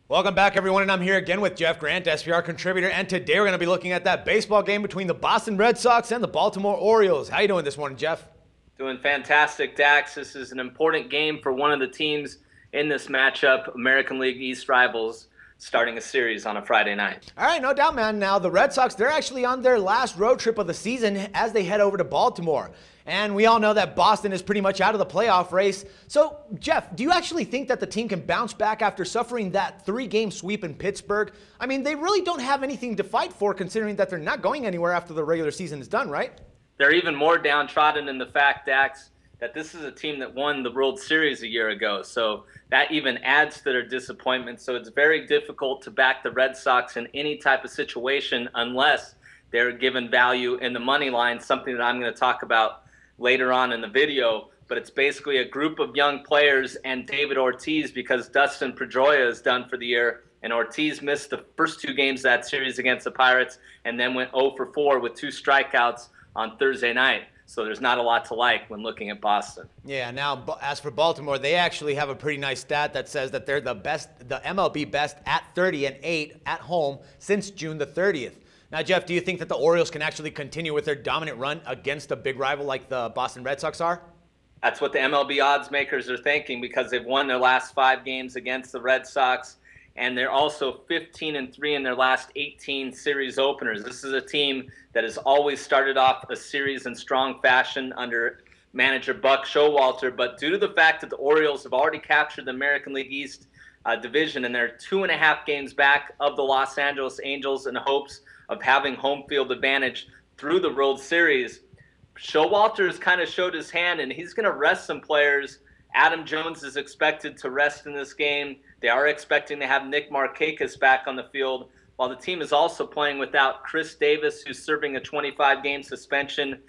Welcome back, everyone, and I'm here again with Jeff Grant, SPR contributor, and today we're going to be looking at that baseball game between the Boston Red Sox and the Baltimore Orioles. How you doing this morning, Jeff? Doing fantastic, Dax. This is an important game for one of the teams in this matchup, American League East rivals, starting a series on a Friday night. All right, no doubt, man. Now, the Red Sox, they're actually on their last road trip of the season as they head over to Baltimore. And we all know that Boston is pretty much out of the playoff race. So, Jeff, do you actually think that the team can bounce back after suffering that 3-game sweep in Pittsburgh? I mean, they really don't have anything to fight for considering that they're not going anywhere after the regular season is done, right? They're even more downtrodden in the fact, Dax, that this is a team that won the World Series a year ago. So that even adds to their disappointment. So it's very difficult to back the Red Sox in any type of situation unless they're given value in the money line, something that I'm going to talk about later on in the video. But it's basically a group of young players and David Ortiz, because Dustin Pedroia is done for the year. And Ortiz missed the first 2 games of that series against the Pirates and then went 0 for 4 with 2 strikeouts on Thursday night. So there's not a lot to like when looking at Boston. Yeah, now as for Baltimore, they actually have a pretty nice stat that says that they're the MLB best at 30-8 at home since June the 30th. Now, Jeff, do you think that the Orioles can actually continue with their dominant run against a big rival like the Boston Red Sox are? That's what the MLB odds makers are thinking, because they've won their last 5 games against the Red Sox, and they're also 15-3 in their last 18 series openers. This is a team that has always started off a series in strong fashion under manager Buck Showalter, but due to the fact that the Orioles have already captured the American League East division and they're 2.5 games back of the Los Angeles Angels in hopes of having home field advantage through the World Series, Showalter has kind of showed his hand, and he's going to rest some players. Adam Jones is expected to rest in this game. They are expecting to have Nick Markakis back on the field, while the team is also playing without Chris Davis, who's serving a 25-game suspension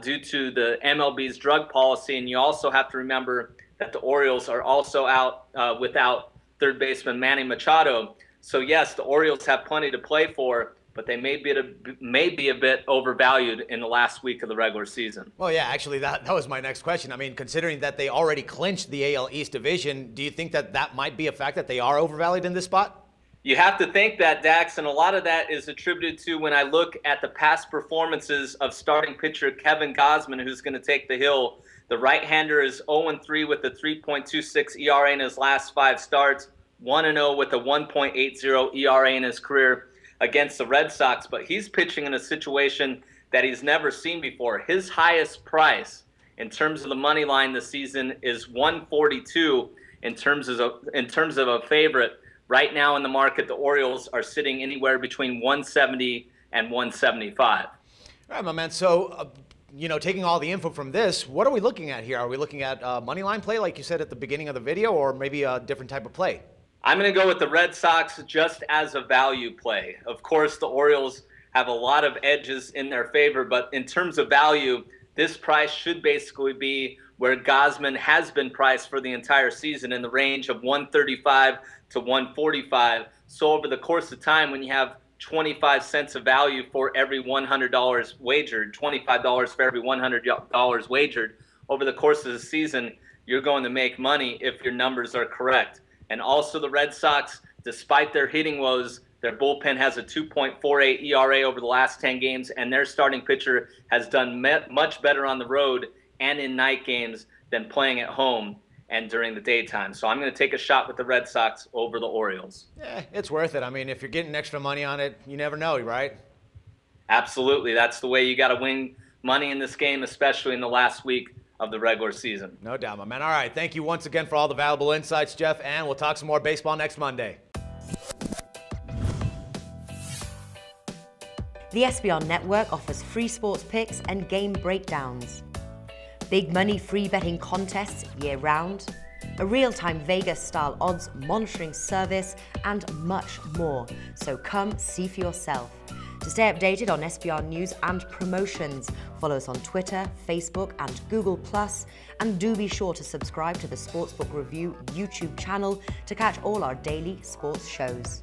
due to the MLB's drug policy. And you also have to remember that the Orioles are also out without third baseman Manny Machado. So, yes, the Orioles have plenty to play for, but they may be a bit overvalued in the last week of the regular season. Well, yeah, actually, that was my next question. I mean, considering that they already clinched the AL East division, do you think that that might be a fact that they are overvalued in this spot? You have to think that, Dax, and a lot of that is attributed to when I look at the past performances of starting pitcher Kevin Gausman, who's going to take the hill. The right-hander is 0-3 with a 3.26 ERA in his last 5 starts, 1-0 with a 1.80 ERA in his career against the Red Sox, but he's pitching in a situation that he's never seen before. His highest price in terms of the money line this season is 142 in terms of a favorite. Right now in the market, the Orioles are sitting anywhere between 170 and 175. All right, my man. So, taking all the info from this, what are we looking at here? Are we looking at money line play, like you said at the beginning of the video, or maybe a different type of play? I'm going to go with the Red Sox just as a value play. Of course, the Orioles have a lot of edges in their favor, but in terms of value, this price should basically be where Gausman has been priced for the entire season, in the range of 135 to 145. So over the course of time, when you have 25 cents of value for every $100 wagered, $25 for every $100 wagered, over the course of the season, you're going to make money if your numbers are correct. And also the Red Sox, despite their hitting woes, their bullpen has a 2.48 ERA over the last 10 games, and their starting pitcher has done much better on the road and in night games than playing at home and during the daytime. So I'm going to take a shot with the Red Sox over the Orioles. Yeah, it's worth it. I mean, if you're getting extra money on it, you never know, right? Absolutely. That's the way you got to win money in this game, especially in the last week of the regular season. No doubt, my man. All right, thank you once again for all the valuable insights, Jeff, and we'll talk some more baseball next Monday. The SBR Network offers free sports picks and game breakdowns, big money free betting contests year-round, a real-time Vegas-style odds monitoring service, and much more. So come see for yourself. To stay updated on SBR news and promotions, follow us on Twitter, Facebook, and Google+, and do be sure to subscribe to the Sportsbook Review YouTube channel to catch all our daily sports shows.